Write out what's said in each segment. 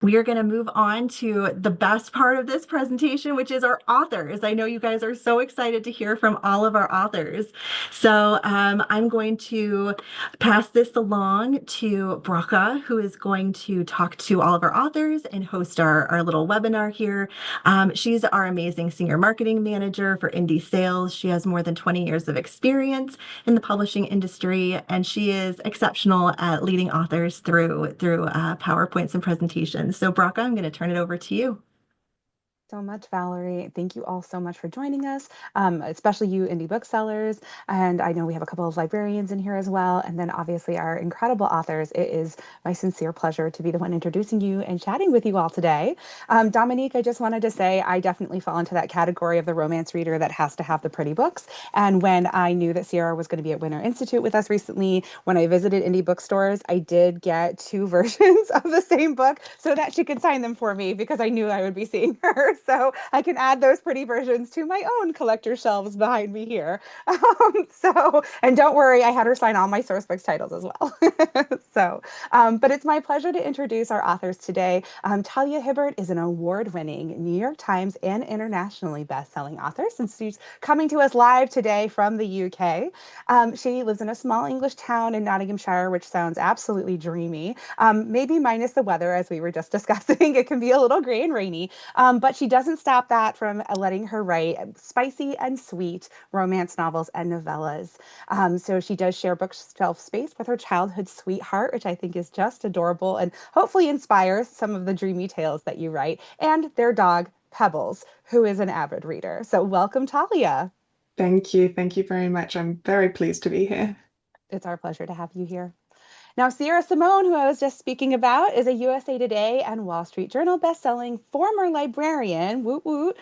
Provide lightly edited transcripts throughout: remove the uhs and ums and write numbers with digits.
We are going to move on to the best part of this presentation, which is our authors. I know you guys are so excited to hear from all of our authors. So I'm going to pass this along to Brocha, who is going to talk to all of our authors and host our little webinar here. She's our amazing senior marketing manager for indie sales. She has more than 20 years of experience in the publishing industry, and she is exceptional at leading authors through PowerPoints and presentations. So, Braca, I'm going to turn it over to you. So much, Valerie. Thank you all so much for joining us, especially you indie booksellers. And I know we have a couple of librarians in here as well. And then obviously our incredible authors. It is my sincere pleasure to be the one introducing you and chatting with you all today. Dominique, I just wanted to say I definitely fall into that category of the romance reader that has to have the pretty books. And when I knew that Sierra was going to be at Winter Institute with us recently, when I visited indie bookstores, I did get two versions of the same book so that she could sign them for me because I knew I would be seeing her. So I can add those pretty versions to my own collector shelves behind me here. And don't worry, I had her sign all my Sourcebooks titles as well. But it's my pleasure to introduce our authors today. Talia Hibbert is an award-winning New York Times and internationally best-selling author since she's coming to us live today from the UK. She lives in a small English town in Nottinghamshire, which sounds absolutely dreamy. Maybe minus the weather, as we were just discussing. It can be a little gray and rainy, but she doesn't stop that from letting her write spicy and sweet romance novels and novellas. So she does share bookshelf space with her childhood sweetheart, which I think is just adorable and hopefully inspires some of the dreamy tales that you write, and their dog, Pebbles, who is an avid reader. So welcome, Talia. Thank you. Thank you very much. I'm very pleased to be here. It's our pleasure to have you here. Now, Sierra Simone, who I was just speaking about, is a USA Today and Wall Street Journal bestselling former librarian. Woot woot.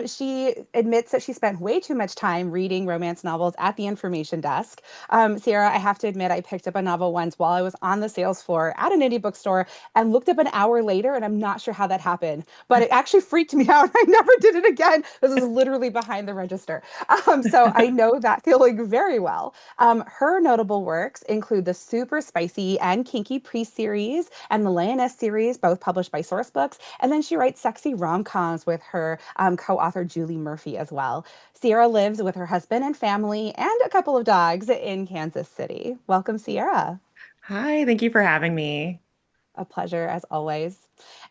She admits that she spent way too much time reading romance novels at the information desk. Sierra, I have to admit, I picked up a novel once while I was on the sales floor at an indie bookstore and looked up an hour later, and I'm not sure how that happened, but it actually freaked me out. I never did it again. This is literally behind the register. So I know that feeling very well. Her notable works include the super spicy and kinky Priest series and the Lioness series, both published by Sourcebooks. And then she writes sexy rom-coms with her co-author Julie Murphy as well. Sierra lives with her husband and family and a couple of dogs in Kansas City. Welcome, Sierra. Hi, thank you for having me. A pleasure as always.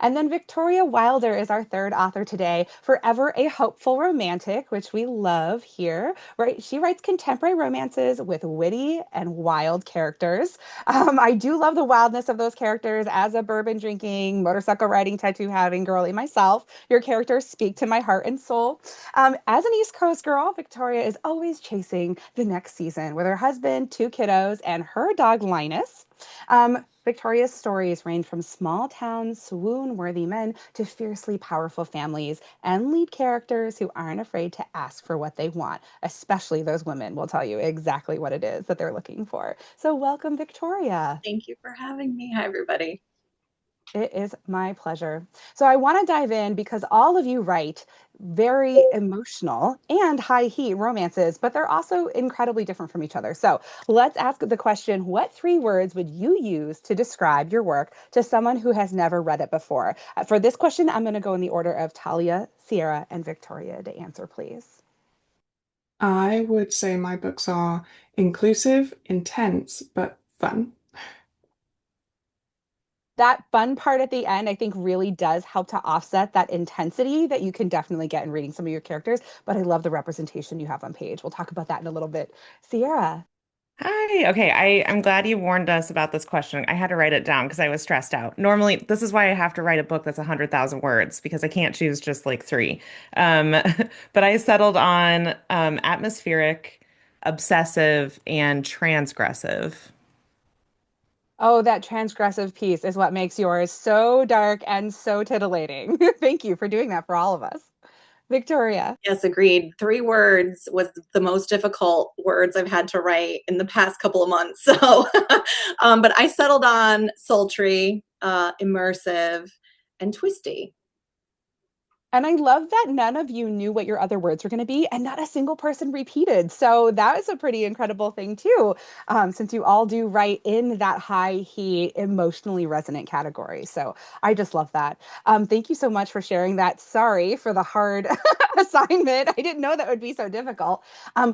And then Victoria Wilder is our third author today, forever a hopeful romantic, which we love here. Right? She writes contemporary romances with witty and wild characters. I do love the wildness of those characters as a bourbon drinking, motorcycle riding, tattoo having girly myself. Your characters speak to my heart and soul. As an East Coast girl, Victoria is always chasing the next season with her husband, two kiddos, and her dog Linus. Victoria's stories range from small town swoon-worthy men to fiercely powerful families and lead characters who aren't afraid to ask for what they want, especially those women will tell you exactly what it is that they're looking for. So welcome, Victoria. Thank you for having me. Hi, everybody. It is my pleasure. So I want to dive in because all of you write very emotional and high heat romances, but they're also incredibly different from each other. So let's ask the question, what three words would you use to describe your work to someone who has never read it before? For this question, I'm going to go in the order of Talia, Sierra, and Victoria to answer, please. I would say my books are inclusive, intense, but fun. That fun part at the end, I think, really does help to offset that intensity that you can definitely get in reading some of your characters. But I love the representation you have on page. We'll talk about that in a little bit. Sierra. Hi. Okay, I'm glad you warned us about this question. I had to write it down because I was stressed out. Normally, this is why I have to write a book that's 100,000 words because I can't choose just like three. Um, but I settled on atmospheric, obsessive, and transgressive. Oh, that transgressive piece is what makes yours so dark and so titillating. Thank you for doing that for all of us. Victoria. Yes, agreed. Three words was the most difficult words I've had to write in the past couple of months. So, but I settled on sultry, immersive, and twisty. And I love that none of you knew what your other words were going to be, and not a single person repeated. So that is a pretty incredible thing too, since you all do write in that high heat, emotionally resonant category. So I just love that. Thank you so much for sharing that. Sorry for the hard assignment. I didn't know that would be so difficult.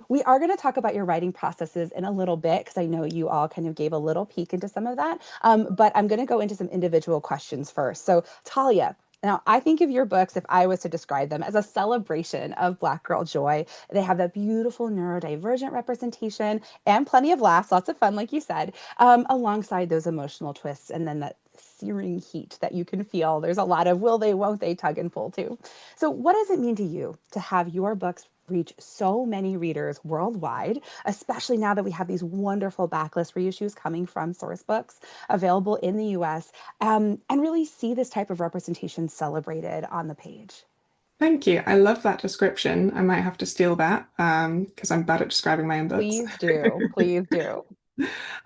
We are going to talk about your writing processes in a little bit because I know you all kind of gave a little peek into some of that. But I'm going to go into some individual questions first. So Talia, now, I think of your books, if I was to describe them, as a celebration of Black girl joy. They have that beautiful neurodivergent representation and plenty of laughs, lots of fun, like you said, alongside those emotional twists and then that searing heat that you can feel. There's a lot of will they, won't they tug and pull too. So, what does it mean to you to have your books reach so many readers worldwide, especially now that we have these wonderful backlist reissues coming from Sourcebooks available in the US, and really see this type of representation celebrated on the page? Thank you. I love that description. I might have to steal that because I'm bad at describing my own books. Please do. Please do.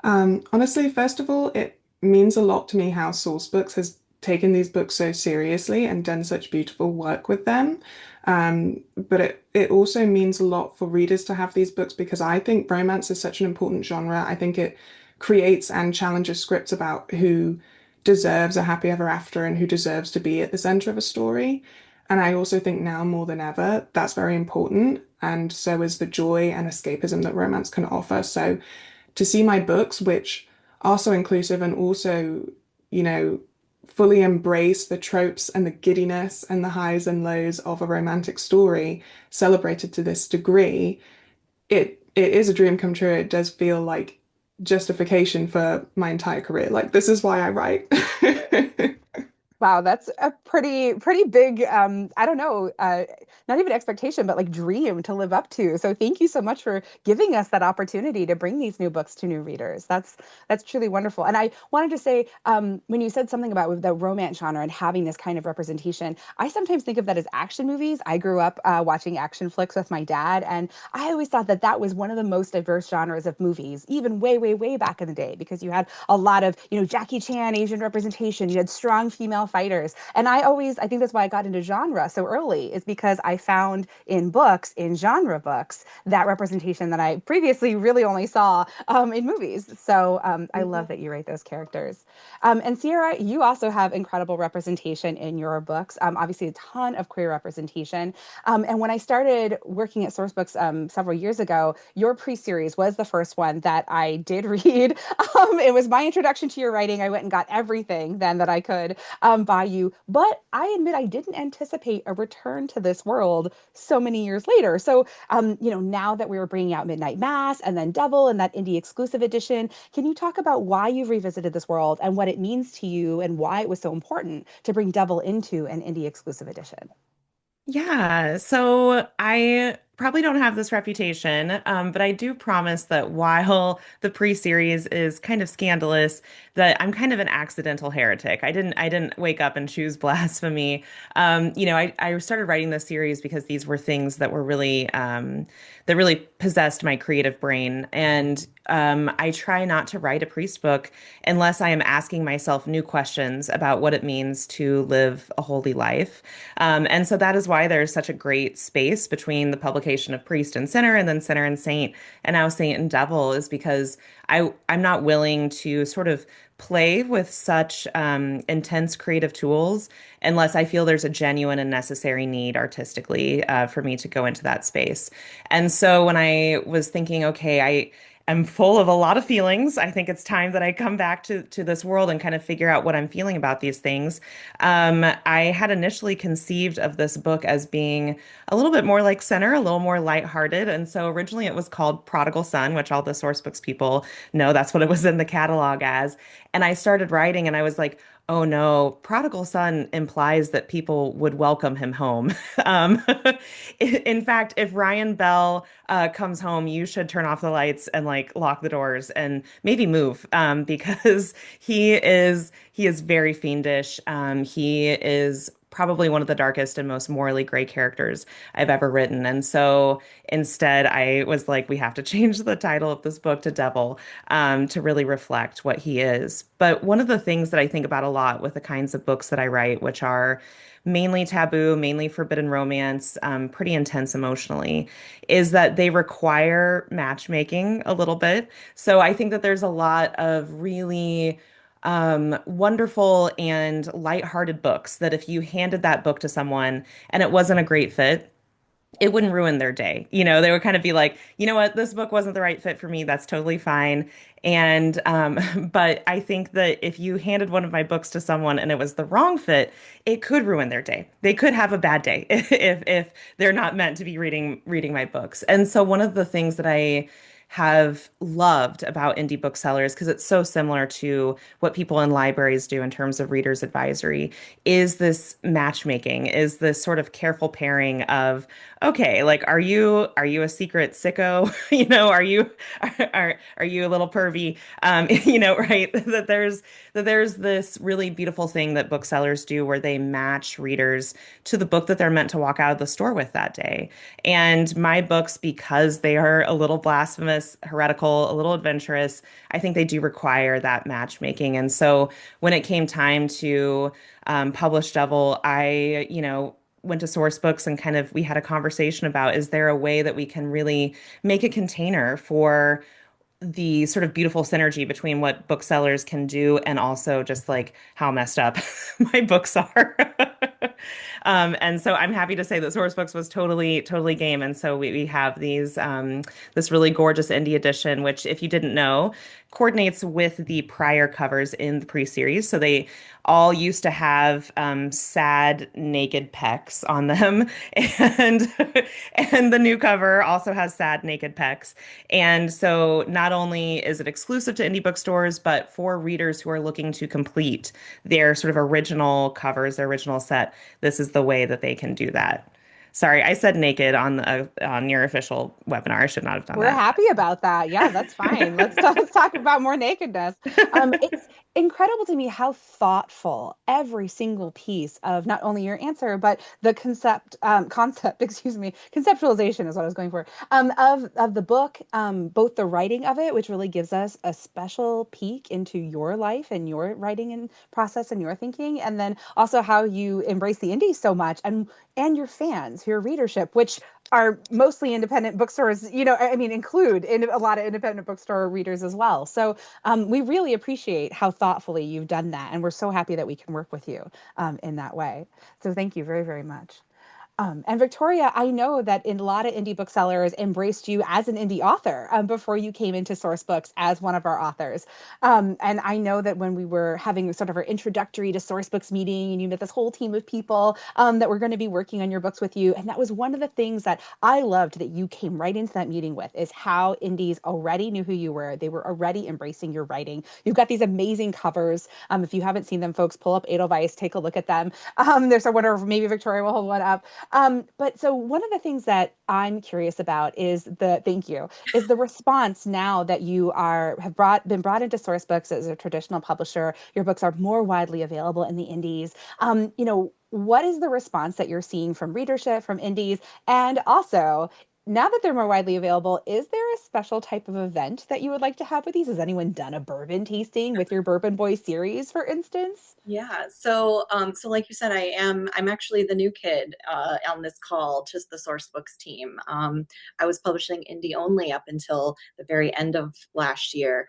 Honestly, first of all, it means a lot to me how Sourcebooks has taken these books so seriously and done such beautiful work with them. But it also means a lot for readers to have these books because I think romance is such an important genre. I think it creates and challenges scripts about who deserves a happy ever after and who deserves to be at the center of a story. And I also think now more than ever, that's very important. And so is the joy and escapism that romance can offer. So to see my books, which are so inclusive and also, you know, fully embrace the tropes and the giddiness and the highs and lows of a romantic story celebrated to this degree, it is a dream come true. It does feel like justification for my entire career. Like this is why I write. Wow, that's a pretty big I don't know, not even expectation, but like dream to live up to. So thank you so much for giving us that opportunity to bring these new books to new readers. That's truly wonderful. And I wanted to say, when you said something about the romance genre and having this kind of representation, I sometimes think of that as action movies. I grew up watching action flicks with my dad, and I always thought that that was one of the most diverse genres of movies, even way, way, way back in the day, because you had a lot of, Jackie Chan, Asian representation, you had strong female fighters. And I think that's why I got into genre so early, is because I found in books, in genre books, that representation that I previously really only saw in movies. So I love that you write those characters. And Sierra, you also have incredible representation in your books, obviously a ton of queer representation. And when I started working at Sourcebooks several years ago, your pre-series was the first one that I did read. It was my introduction to your writing. I went and got everything then that I could by you. But I admit I didn't anticipate a return to this world so many years later. So, now that we were bringing out Midnight Mass and then Devil and that indie exclusive edition, can you talk about why you've revisited this world and what it means to you and why it was so important to bring Devil into an indie exclusive edition? Yeah, so I probably don't have this reputation, but I do promise that while the pre-series is kind of scandalous, that I'm kind of an accidental heretic. I didn't wake up and choose blasphemy. I started writing this series because these were things that were really that really possessed my creative brain, and I try not to write a priest book unless I am asking myself new questions about what it means to live a holy life. And so that is why there's such a great space between the publication of Priest and Sinner and then Sinner and Saint and now Saint and Devil, is because I'm not willing to sort of play with such intense creative tools unless I feel there's a genuine and necessary need artistically for me to go into that space. And so when I was thinking, okay, I'm full of a lot of feelings. I think it's time that I come back to this world and kind of figure out what I'm feeling about these things. I had initially conceived of this book as being a little bit more like Sinner, a little more lighthearted. And so originally it was called Prodigal Son, which all the Sourcebooks people know that's what it was in the catalog as. And I started writing and I was like, oh no, prodigal son implies that people would welcome him home. Um, in fact, if Ryan Bell comes home, you should turn off the lights and like lock the doors and maybe move because he is very fiendish. He is probably one of the darkest and most morally gray characters I've ever written. And so instead, I was like, we have to change the title of this book to Devil, to really reflect what he is. But one of the things that I think about a lot with the kinds of books that I write, which are mainly taboo, mainly forbidden romance, pretty intense emotionally, is that they require matchmaking a little bit. So I think that there's a lot of really wonderful and lighthearted books that if you handed that book to someone and it wasn't a great fit, it wouldn't ruin their day. You know, they would kind of be like, you know what, this book wasn't the right fit for me. That's totally fine. And, but I think that if you handed one of my books to someone and it was the wrong fit, it could ruin their day. They could have a bad day if they're not meant to be reading my books. And so one of the things that I have loved about indie booksellers, because it's so similar to what people in libraries do in terms of readers advisory, is this matchmaking, is this sort of careful pairing of, okay, like are you a secret sicko? You know, are you a little pervy? You know, right? That there's this really beautiful thing that booksellers do where they match readers to the book that they're meant to walk out of the store with that day. And my books, because they are a little blasphemous, heretical, a little adventurous, I think they do require that matchmaking. And so when it came time to publish Devil, I, went to Sourcebooks and kind of we had a conversation about, is there a way that we can really make a container for the sort of beautiful synergy between what booksellers can do and also just like how messed up my books are. And so I'm happy to say that Sourcebooks was totally game. And so we have this really gorgeous indie edition, which if you didn't know, coordinates with the prior covers in the pre-series. So they all used to have sad naked pecs on them, and and the new cover also has sad naked pecs. And so not only is it exclusive to indie bookstores, but for readers who are looking to complete their sort of original covers, their original set, this is the way that they can do that. Sorry, I said naked on your official webinar. I should not have done We're that. happy about that. Yeah, that's fine. Let's talk about more nakedness. It's incredible to me how thoughtful every single piece of not only your answer, but the conceptualization is what I was going for, of the book, both the writing of it, which really gives us a special peek into your life and your writing and process and your thinking, and then also how you embrace the indies so much and your fans, your readership, which are mostly independent bookstores, I mean, include in a lot of independent bookstore readers as well. So we really appreciate how thoughtfully you've done that. And we're so happy that we can work with you in that way. So thank you very, very much. And Victoria, I know that a lot of indie booksellers embraced you as an indie author before you came into Sourcebooks as one of our authors. And I know that when we were having sort of our introductory to Sourcebooks meeting, and you met this whole team of people that were going to be working on your books with you. And that was one of the things that I loved that you came right into that meeting with, is how indies already knew who you were. They were already embracing your writing. You've got these amazing covers. If you haven't seen them, folks, pull up Edelweiss, take a look at them. There's a wonder, maybe Victoria will hold one up. But so one of the things that I'm curious about is the response now that you been brought into Sourcebooks as a traditional publisher. Your books are more widely available in the indies. What is the response that you're seeing from readership, from indies? And also, now that they're more widely available, is there a special type of event that you would like to have with these? Has anyone done a bourbon tasting with your Bourbon Boy series, for instance? Yeah. So like you said, I'm actually the new kid on this call, just the Sourcebooks team. I was publishing indie only up until the very end of last year.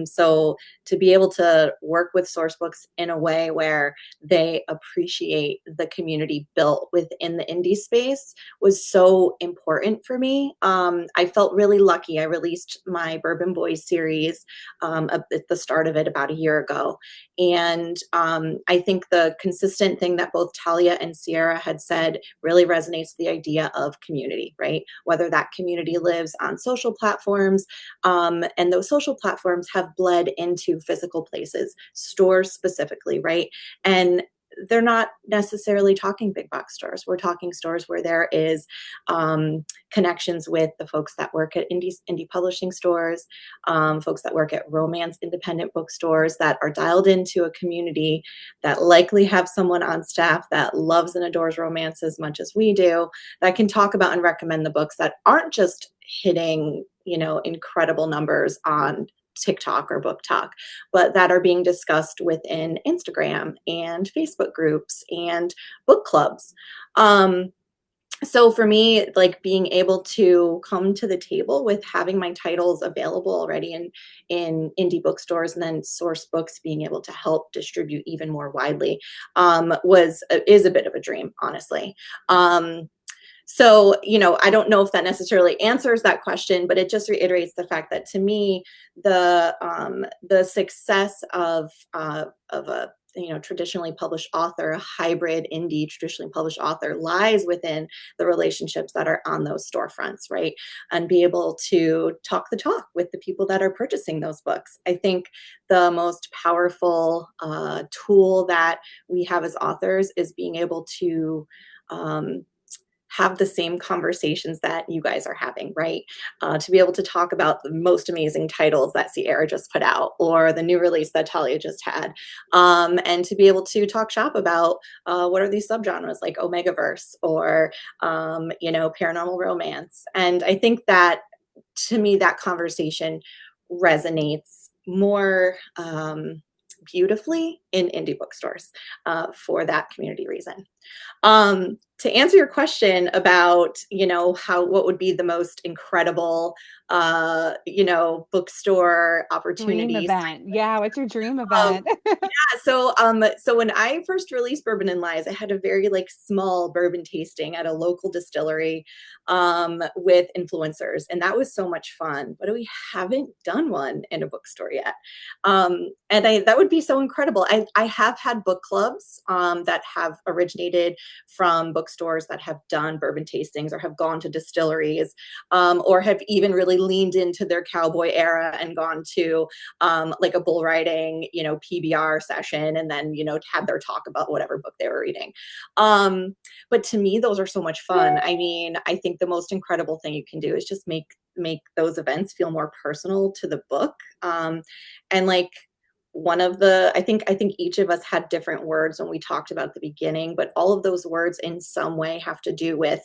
So to be able to work with Sourcebooks in a way where they appreciate the community built within the indie space was so important for me. I felt really lucky. I released my Bourbon Boys series at the start of it about a year ago. And I think the consistent thing that both Talia and Sierra had said really resonates, the idea of community, right? Whether that community lives on social platforms, and those social platforms have bled into physical places, stores specifically, right? And they're not necessarily talking big box stores. We're talking stores where there is connections with the folks that work at indie publishing stores, folks that work at romance independent bookstores that are dialed into a community that likely have someone on staff that loves and adores romance as much as we do, that can talk about and recommend the books that aren't just hitting, incredible numbers on TikTok or Book Talk, but that are being discussed within Instagram and Facebook groups and book clubs. So for me, like being able to come to the table with having my titles available already in indie bookstores, and then Sourcebooks being able to help distribute even more widely, is a bit of a dream, honestly. So, I don't know if that necessarily answers that question, but it just reiterates the fact that to me, the success of a traditionally published author, a hybrid indie traditionally published author, lies within the relationships that are on those storefronts, right? And be able to talk the talk with the people that are purchasing those books. I think the most powerful tool that we have as authors is being able to have the same conversations that you guys are having, right? To be able to talk about the most amazing titles that Sierra just put out, or the new release that Talia just had, and to be able to talk shop about what are these subgenres like Omegaverse or paranormal romance. And I think that, to me, that conversation resonates more beautifully in indie bookstores for that community reason. To answer your question about, what would be the most incredible, bookstore Dream opportunities. event. Yeah, what's your dream Um, event? so when I first released Bourbon and Lies, I had a very small bourbon tasting at a local distillery with influencers, and that was so much fun. But we haven't done one in a bookstore yet, and that would be so incredible. I have had book clubs that have originated from bookstores that have done bourbon tastings or have gone to distilleries, or have even really leaned into their cowboy era and gone to like a bull riding, PBR session, and then, had their talk about whatever book they were reading. But to me, those are so much fun. I mean, I think the most incredible thing you can do is just make those events feel more personal to the book. And one of the, I think each of us had different words when we talked about at the beginning, but all of those words in some way have to do with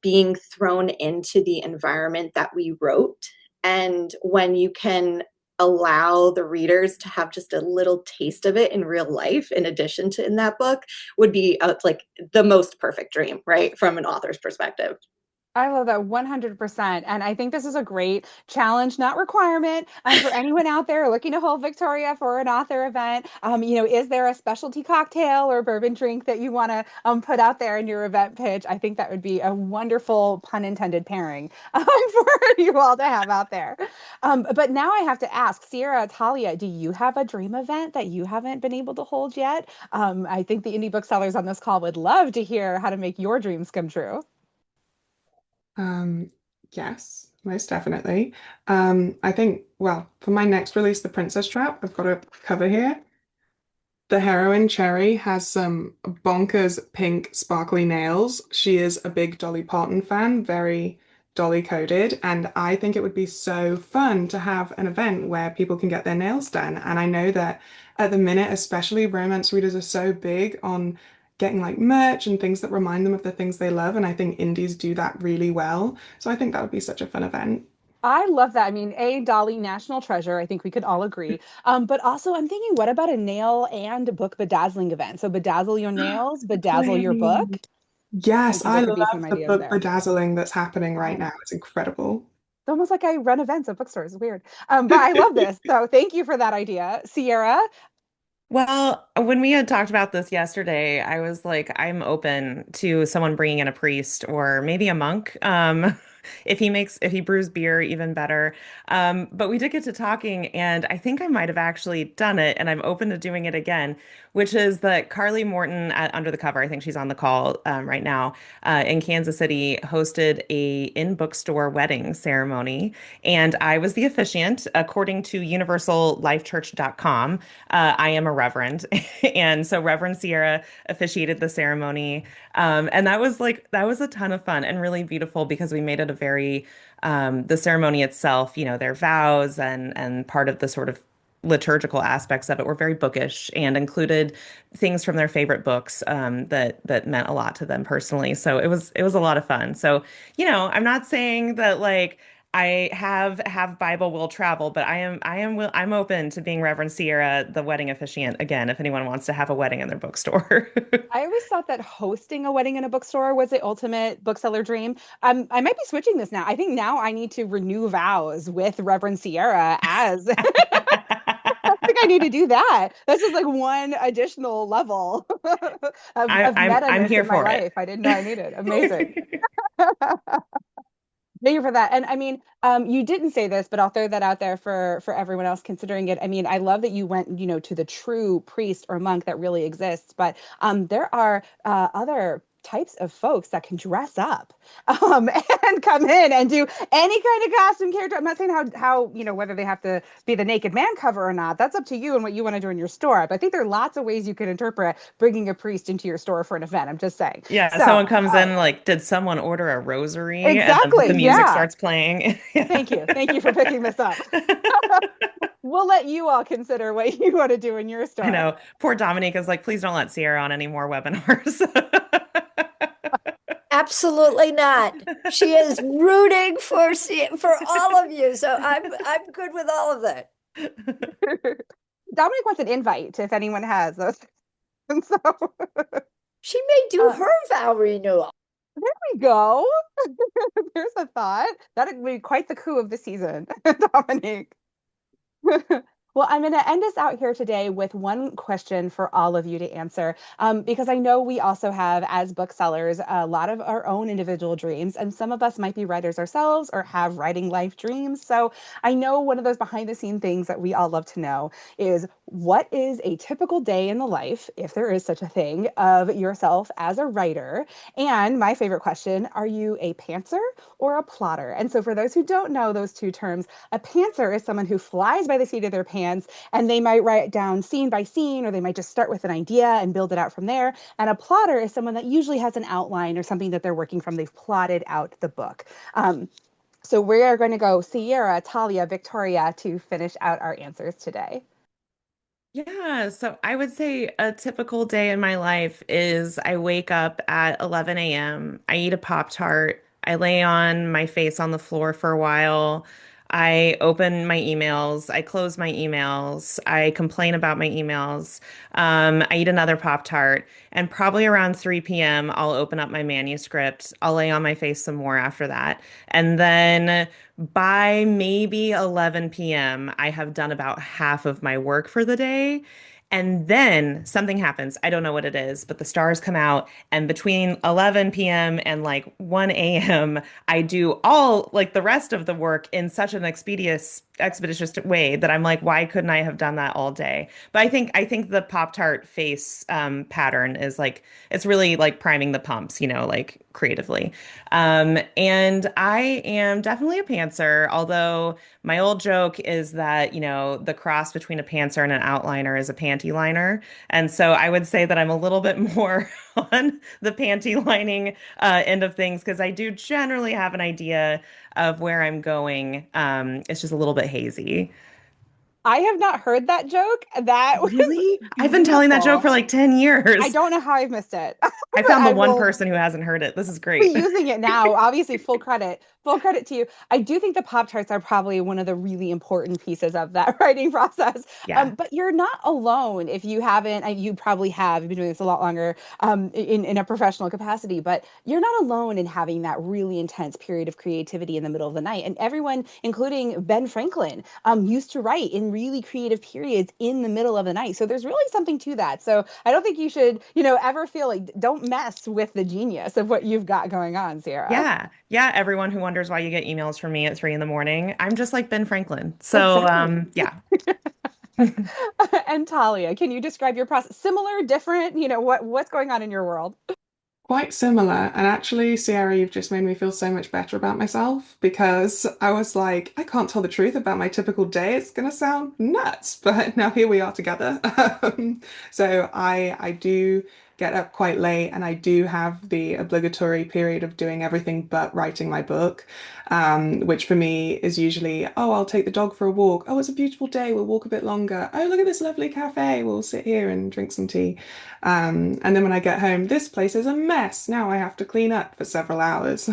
being thrown into the environment that we wrote. And when you can allow the readers to have just a little taste of it in real life, in addition to in that book, would be the most perfect dream, right? From an author's perspective. I love that 100%. And I think this is a great challenge, not requirement, for anyone out there looking to hold Victoria for an author event. Is there a specialty cocktail or bourbon drink that you want to put out there in your event pitch? I think that would be a wonderful, pun intended, pairing for you all to have out there. But now I have to ask, Sierra, Talia, do you have a dream event that you haven't been able to hold yet? I think the indie booksellers on this call would love to hear how to make your dreams come true. Um, yes, most definitely. I think, well, for my next release, The Princess Trap, I've got a cover here. The heroine, Cherry, has some bonkers pink sparkly nails. She is a big Dolly Parton fan, very Dolly coded, and I think it would be so fun to have an event where people can get their nails done. And I know that at the minute, especially romance readers are so big on getting merch and things that remind them of the things they love, and I think indies do that really well. So I think that would be such a fun event. I love that. I mean, Dolly, national treasure. I think we could all agree. But also, I'm thinking, what about a nail and book bedazzling event? So bedazzle your nails, bedazzle your book. Exactly. I Yes, think I there could be some love the ideas book there. bedazzling that's happening right Oh, now. It's incredible. it's almost like I run events at bookstores. It's weird. But I love this. So thank you for that idea. Sierra, Well, when we had talked about this yesterday, I was like, I'm open to someone bringing in a priest or maybe a monk. If he brews beer, even better. But we did get to talking, and I think I might have actually done it, and I'm open to doing it again, which is that Carly Morton at Under the Cover, I think she's on the call right now, in Kansas City, hosted a in-bookstore wedding ceremony, and I was the officiant. According to universallifechurch.com, I am a reverend, and so Reverend Sierra officiated the ceremony. And that was a ton of fun and really beautiful because we made it a very the ceremony itself, you know, their vows and part of the sort of liturgical aspects of it were very bookish and included things from their favorite books that meant a lot to them personally. So it was a lot of fun. So, you know, I'm not saying that like I have Bible will travel, but I'm open to being Reverend Sierra, the wedding officiant again, if anyone wants to have a wedding in their bookstore. I always thought that hosting a wedding in a bookstore was the ultimate bookseller dream. I might be switching this now. I think now I need to renew vows with Reverend Sierra as I think I need to do that. This is like one additional level of I'm meta-ness here in my for it. life I didn't know I needed. Amazing. Thank you for that. And I mean, you didn't say this, but I'll throw that out there for everyone else considering it. I mean, I love that you went, you know, to the true priest or monk that really exists, but there are other types of folks that can dress up and come in and do any kind of costume character. I'm not saying how you know whether they have to be the naked man cover or not. That's up to you and what you want to do in your store. But I think there are lots of ways you can interpret bringing a priest into your store for an event. I'm just saying. Yeah, So someone comes in like, did someone order a rosary? And then exactly, the music yeah. starts playing. Yeah. Thank you. Thank you for picking this up. We'll let you all consider what you want to do in your I store. know. Poor Dominique is like, please don't let Sierra on any more webinars. Absolutely not. She is rooting for all of you, so I'm good with all of that. Dominic wants an invite if anyone has those. And so She may do her vow renewal. there we go. There's a thought. That'd be quite the coup of the season, Dominic. Well, I'm going to end us out here today with one question for all of you to answer, because I know we also have, as booksellers, a lot of our own individual dreams, and some of us might be writers ourselves or have writing life dreams. So I know one of those behind the scene things that we all love to know is what is a typical day in the life, if there is such a thing, of yourself as a writer? And my favorite question, are you a pantser or a plotter? And so for those who don't know those two terms, a pantser is someone who flies by the seat of their pants and they might write down scene by scene, or they might just start with an idea and build it out from there. And a plotter is someone that usually has an outline or something that they're working from. They've plotted out the book. So we are going to go Sierra, Talia, Victoria to finish out our answers today. Yeah, so I would say a typical day in my life is I wake up at 11 a.m. I eat a Pop-Tart. I lay on my face on the floor for a while. I open my emails. I close my emails. I complain about my emails. I eat another Pop-Tart. And probably around 3 p.m., I'll open up my manuscript. I'll lay on my face some more after that. And then by maybe 11 p.m., I have done about half of my work for the day. And then something happens. I don't know what it is, but the stars come out. And between 11 p.m. and like 1 a.m., I do all like the rest of the work in such an expeditious way that I'm like, why couldn't I have done that all day? But I think the Pop-Tart face pattern is like, it's really like priming the pumps, you know, like creatively. And I am definitely a pantser, although my old joke is that, you know, the cross between a pantser and an outliner is a panty liner. And so I would say that I'm a little bit more on the panty lining end of things because I do generally have an idea of where I'm going. It's just a little bit hazy. I have not heard that joke. That was Really? I've been telling that joke beautiful. for like 10 I years. don't know how I've missed it, I but found the I one will person who hasn't heard it. This is be great. using it now. Obviously, full credit to you. I do think the Pop Tarts are probably one of the really important pieces of that writing process. Yeah. But you're not alone if you haven't. You probably have. You've been doing this a lot longer in a professional capacity. But you're not alone in having that really intense period of creativity in the middle of the night. And everyone, including Ben Franklin, used to write in really creative periods in the middle of the night. So there's really something to that. So I don't think you should, you know, ever feel like don't don't mess with the genius of what you've got going on, Sierra. Yeah. Yeah. Everyone who wonders why you get emails from me at 3 in the morning, I'm just like Ben Franklin. So, Exactly. yeah. And Talia, can you describe your process? Similar, different, what's going on in your world? Quite similar. And actually, Sierra, you've just made me feel so much better about myself because I was like, I can't tell the truth about my typical day. It's gonna sound nuts, but now here we are together. So I do get up quite late and I do have the obligatory period of doing everything but writing my book, which for me is usually, oh, I'll take the dog for a walk. Oh, it's a beautiful day. We'll walk a bit longer. Oh, look at this lovely cafe. We'll sit here and drink some tea. And then when I get home, this place is a mess. Now I have to clean up for several hours.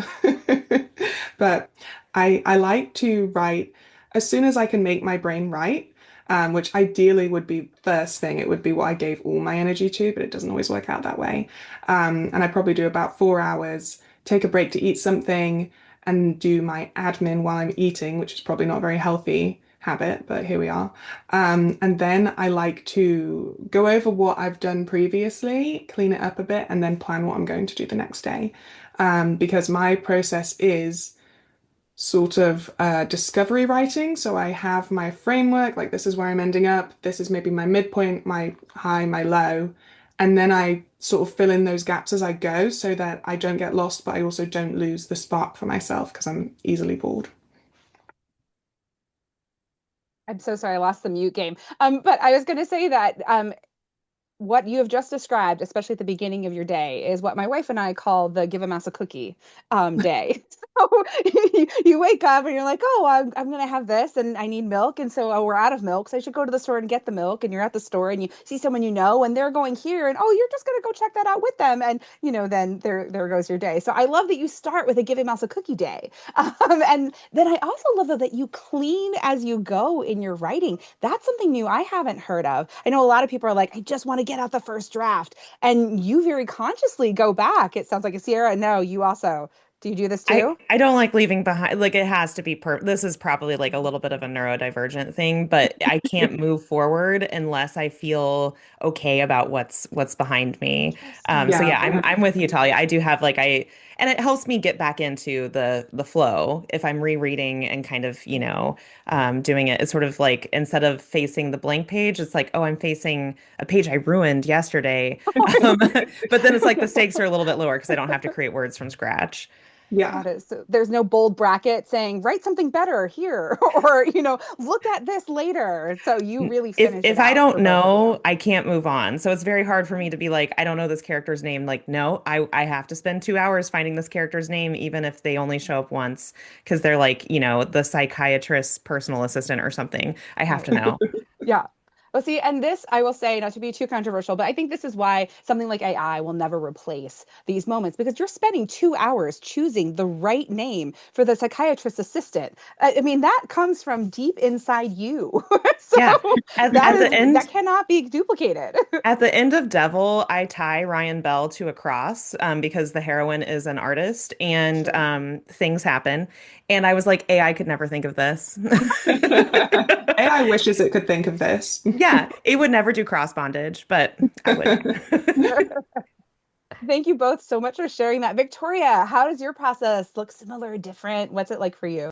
But I like to write as soon as I can make my brain write, which ideally would be first thing. It would be what I gave all my energy to, but it doesn't always work out that way. And I probably do about 4 hours, take a break to eat something, and do my admin while I'm eating, which is probably not a very healthy habit, but here we are. And then I like to go over what I've done previously, clean it up a bit, and then plan what I'm going to do the next day. Because my process is sort of discovery writing. So I have my framework, like this is where I'm ending up, this is maybe my midpoint, my high, my low. And then I sort of fill in those gaps as I go so that I don't get lost, but I also don't lose the spark for myself because I'm easily bored. I'm so sorry, I lost the mute game. But I was going to say that what you have just described, especially at the beginning of your day, is what my wife and I call the give a mouse a cookie day. So you wake up and you're like, oh, I'm going to have this and I need milk. And so we're out of milk. So I should go to the store and get the milk. And you're at the store and you see someone and they're going here. And oh, you're just going to go check that out with them. And, then there goes your day. So I love that you start with a give a mouse a cookie day. And then I also love that you clean as you go in your writing. That's something new I haven't heard of. I know a lot of people are like, I just want to get out the first draft. And you very consciously go back. It sounds like a Sierra. No, you also. Do you do this too? I don't like leaving behind, like it has to be this is probably like a little bit of a neurodivergent thing, but I can't move forward unless I feel okay about what's behind me. So Interesting. yeah, Yeah, I'm with you, Talia. I do have like and it helps me get back into the flow if I'm rereading and kind of, doing it. It's sort of like instead of facing the blank page, it's like, oh, I'm facing a page I ruined yesterday. Um, but then it's like the stakes are a little bit lower because I don't have to create words from scratch. yeah. Got it. So there's no bold bracket saying write something better here or look at this later. So you really finish it If I out don't for both of you. know, I can't move on. So it's very hard for me to be like, I don't know this character's name. Like, no, I have to spend 2 hours finding this character's name, even if they only show up once, because they're like, the psychiatrist's personal assistant or something. I have to Right. know. Yeah. Well, see, and this I will say, not to be too controversial, but I think this is why something like AI will never replace these moments because you're spending 2 hours choosing the right name for the psychiatrist assistant. I mean, that comes from deep inside you. So Yeah. At the that end, cannot be duplicated. At the end of Devil, I tie Ryan Bell to a cross because the heroine is an artist and Sure. things happen. And I was like, AI could never think of this. AI wishes it could think of this. Yeah, it would never do cross bondage, but I would. Thank you both so much for sharing that. Victoria, how does your process look similar, different? What's it like for you?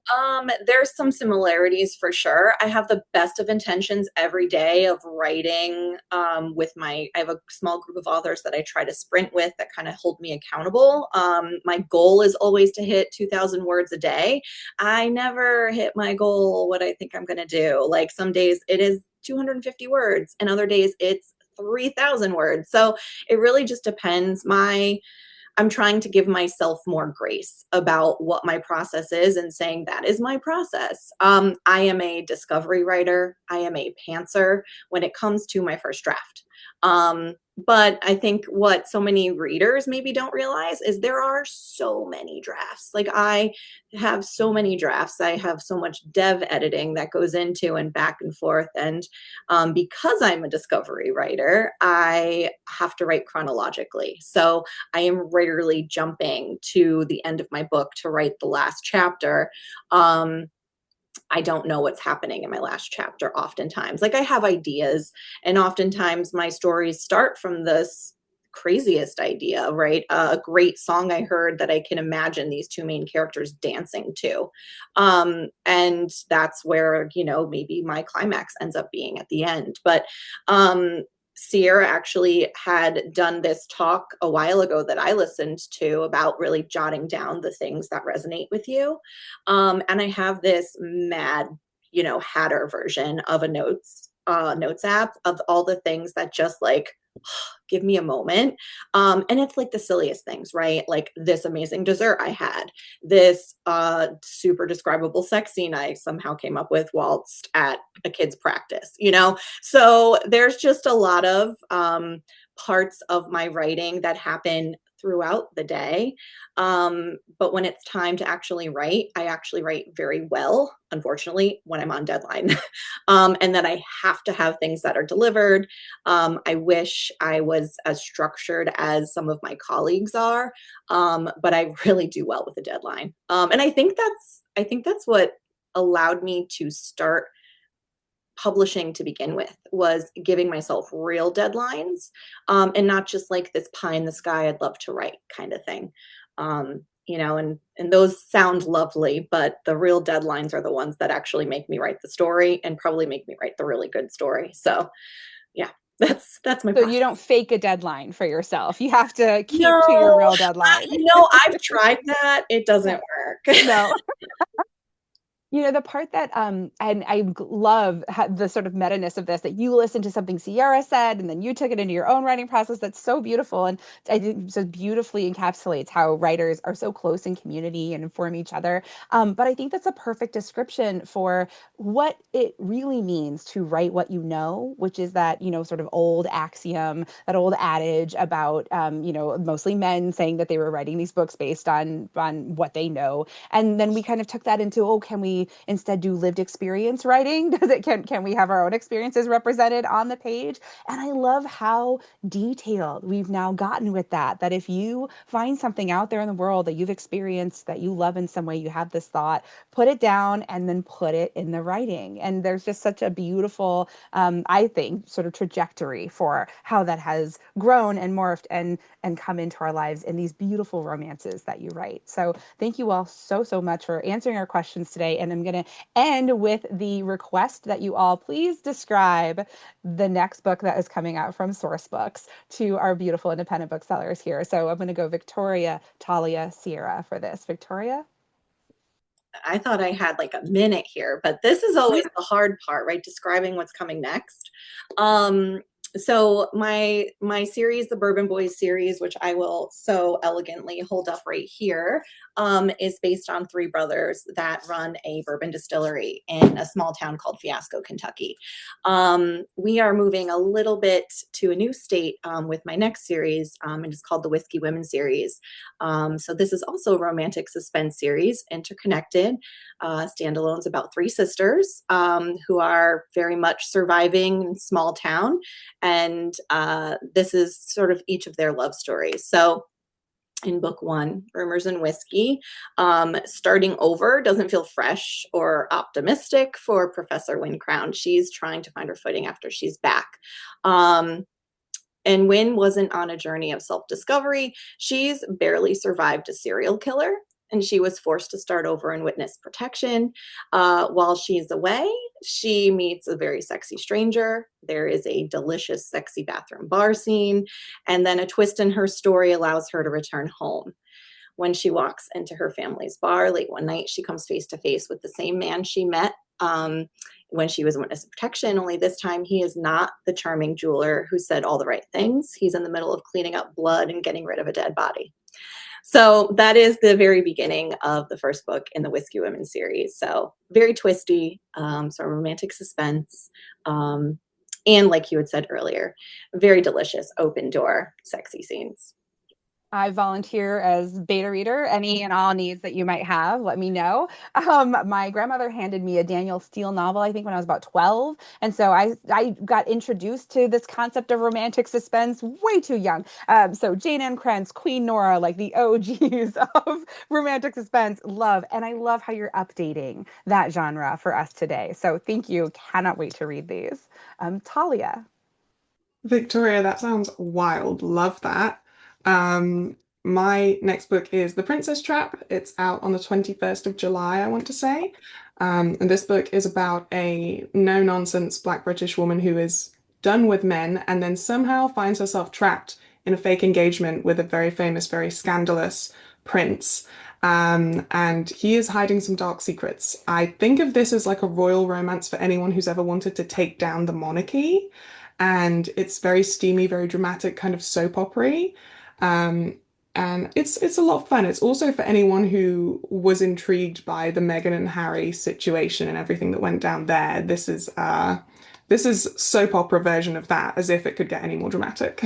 There's some similarities for sure. I have the best of intentions every day of writing I have a small group of authors that I try to sprint with that kind of hold me accountable. My goal is always to hit 2,000 words a day. I never hit my goal, what I think I'm going to do. Like some days it is 250 words and other days it's 3,000 words. So it really just depends. I'm trying to give myself more grace about what my process is and saying that is my process. I am a discovery writer. I am a pantser when it comes to my first draft. But I think what so many readers maybe don't realize is there are so many drafts. Like I have so many drafts. I have so much dev editing that goes into and back and forth. And because I'm a discovery writer, I have to write chronologically. So I am rarely jumping to the end of my book to write the last chapter. I don't know what's happening in my last chapter oftentimes. Like I have ideas and oftentimes my stories start from this craziest idea, right? A great song I heard that I can imagine these two main characters dancing to. And that's where, you know, maybe my climax ends up being at the end. But Sierra actually had done this talk a while ago that I listened to about really jotting down the things that resonate with you. And I have this mad, you know, Hatter version of a notes app of all the things that just like give me a moment. And it's like the silliest things, right? Like this amazing dessert I had, this super describable sex scene I somehow came up with whilst at a kid's practice, you know? So there's just a lot of parts of my writing that happen throughout the day. But when it's time to actually write, I actually write very well, unfortunately, when I'm on deadline. And then I have to have things that are delivered. I wish I was as structured as some of my colleagues are, but I really do well with a deadline. And I think that's what allowed me to start publishing to begin with, was giving myself real deadlines, and not just like this pie in the sky I'd love to write kind of thing. You know, and those sound lovely, but the real deadlines are the ones that actually make me write the story and probably make me write the really good story. So yeah, that's my So process. you don't fake a deadline for yourself. You have to keep No, to your real deadline. you know, I've tried that. It doesn't work. No. You know, the part that, and I love the sort of meta-ness of this, that you listened to something Sierra said, and then you took it into your own writing process. That's so beautiful. And I think it so beautifully encapsulates how writers are so close in community and inform each other. But I think that's a perfect description for what it really means to write what you know, which is that, you know, sort of old axiom, that old adage about, you know, mostly men saying that they were writing these books based on what they know. And then we kind of took that into, oh, can we instead do lived experience writing? Does it can we have our own experiences represented on the page? And I love how detailed we've now gotten with that if you find something out there in the world that you've experienced, that you love in some way, you have this thought, put it down and then put it in the writing. And there's just such a beautiful, I think, sort of trajectory for how that has grown and morphed and come into our lives in these beautiful romances that you write. So thank you all so much for answering our questions today. And I'm going to end with the request that you all please describe the next book that is coming out from Sourcebooks to our beautiful independent booksellers here. So I'm going to go Victoria, Talia, Sierra for this. Victoria? I thought I had like a minute here, but this is always the hard part, right? Describing what's coming next. So my series, the Bourbon Boys series, which I will so elegantly hold up right here, is based on three brothers that run a bourbon distillery in a small town called Fiasco, Kentucky. We are moving a little bit to a new state with my next series, and it's called the Whiskey Women series. So this is also a romantic suspense series, interconnected, standalones about three sisters who are very much surviving in small town. And this is sort of each of their love stories. So in book one, Rumors and Whiskey, starting over doesn't feel fresh or optimistic for Professor Wynne-Crown. She's trying to find her footing after she's back. And Wynne wasn't on a journey of self-discovery. She's barely survived a serial killer, and she was forced to start over in witness protection. While she's away, she meets a very sexy stranger. There is a delicious, sexy bathroom bar scene, and then a twist in her story allows her to return home. When she walks into her family's bar late one night, she comes face to face with the same man she met when she was in witness protection, only this time he is not the charming jeweler who said all the right things. He's in the middle of cleaning up blood and getting rid of a dead body. So that is the very beginning of the first book in the Whiskey Women series. So very twisty, sort of romantic suspense. And like you had said earlier, very delicious open door, sexy scenes. I volunteer as beta reader. Any and all needs that you might have, let me know. My grandmother handed me a Daniel Steele novel, I think, when I was about 12. And so I got introduced to this concept of romantic suspense way too young. So Jane Ann Krentz, Queen Nora, like the OGs of romantic suspense, love. And I love how you're updating that genre for us today. So thank you. Cannot wait to read these. Talia. Victoria, that sounds wild. Love that. My next book is The Princess Trap. It's out on the 21st of July, I want to say. And this book is about a no-nonsense Black British woman who is done with men and then somehow finds herself trapped in a fake engagement with a very famous, very scandalous prince. And he is hiding some dark secrets. I think of this as like a royal romance for anyone who's ever wanted to take down the monarchy, and it's very steamy, very dramatic, kind of soap opera-y. Um, and it's a lot of fun. It's also for anyone who was intrigued by the Meghan and Harry situation and everything that went down there. This is soap opera version of that, as if it could get any more dramatic.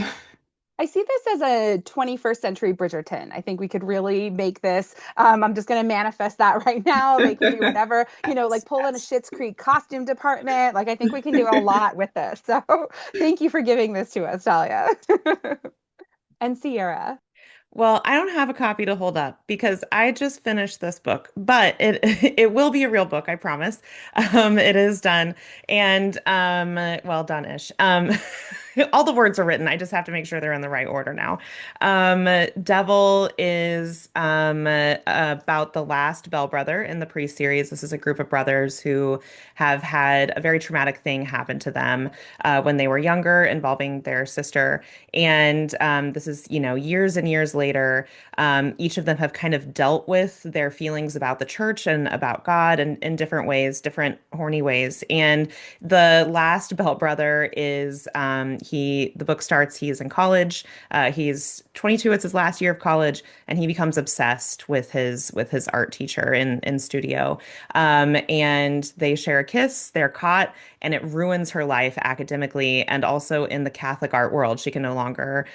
I see this as a 21st century Bridgerton. I think we could really make this. I'm just going to manifest that right now. They can do whatever, like pull in a Schitt's Creek costume department. Like I think we can do a lot with this. So thank you for giving this to us, Talia. And Sierra. Well, I don't have a copy to hold up because I just finished this book, but it it will be a real book, I promise. It is done and well done-ish. All the words are written. I just have to make sure they're in the right order now. Devil is about the last Bell brother in the pre-series. This is a group of brothers who have had a very traumatic thing happen to them when they were younger, involving their sister. And this is, years and years later, each of them have kind of dealt with their feelings about the church and about God in different ways, different horny ways. And the last Bell brother is the book starts, he's in college. He's 22, it's his last year of college, and he becomes obsessed with his art teacher in studio. And they share a kiss, they're caught, and it ruins her life academically and also in the Catholic art world. She can no longer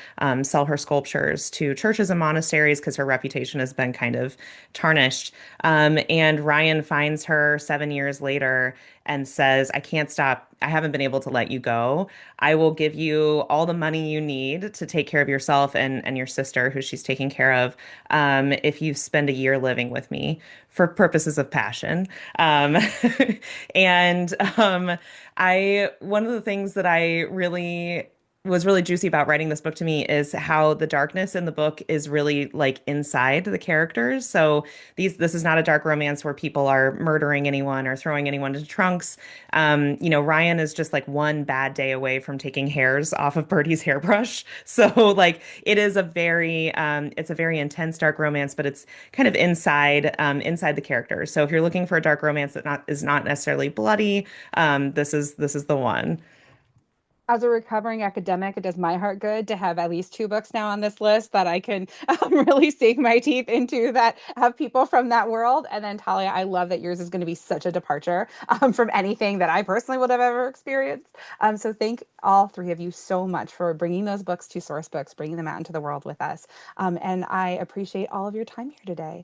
sell her sculptures to churches and monasteries because her reputation has been kind of tarnished. And Ryan finds her 7 years later and says, I can't stop. I haven't been able to let you go. I will give you all the money you need to take care of yourself and your sister, who she's taking care of, if you spend a year living with me for purposes of passion. Um, and one of the things that I really was really juicy about writing this book to me is how the darkness in the book is really like inside the characters. So this is not a dark romance where people are murdering anyone or throwing anyone into trunks. Ryan is just like one bad day away from taking hairs off of Birdie's hairbrush. So like it's a very intense dark romance, but it's kind of inside the characters. So if you're looking for a dark romance that is not necessarily bloody, this is the one. As a recovering academic, it does my heart good to have at least two books now on this list that I can really sink my teeth into that have people from that world. And then Talia, I love that yours is going to be such a departure from anything that I personally would have ever experienced. So thank all three of you so much for bringing those books to Sourcebooks, bringing them out into the world with us. And I appreciate all of your time here today.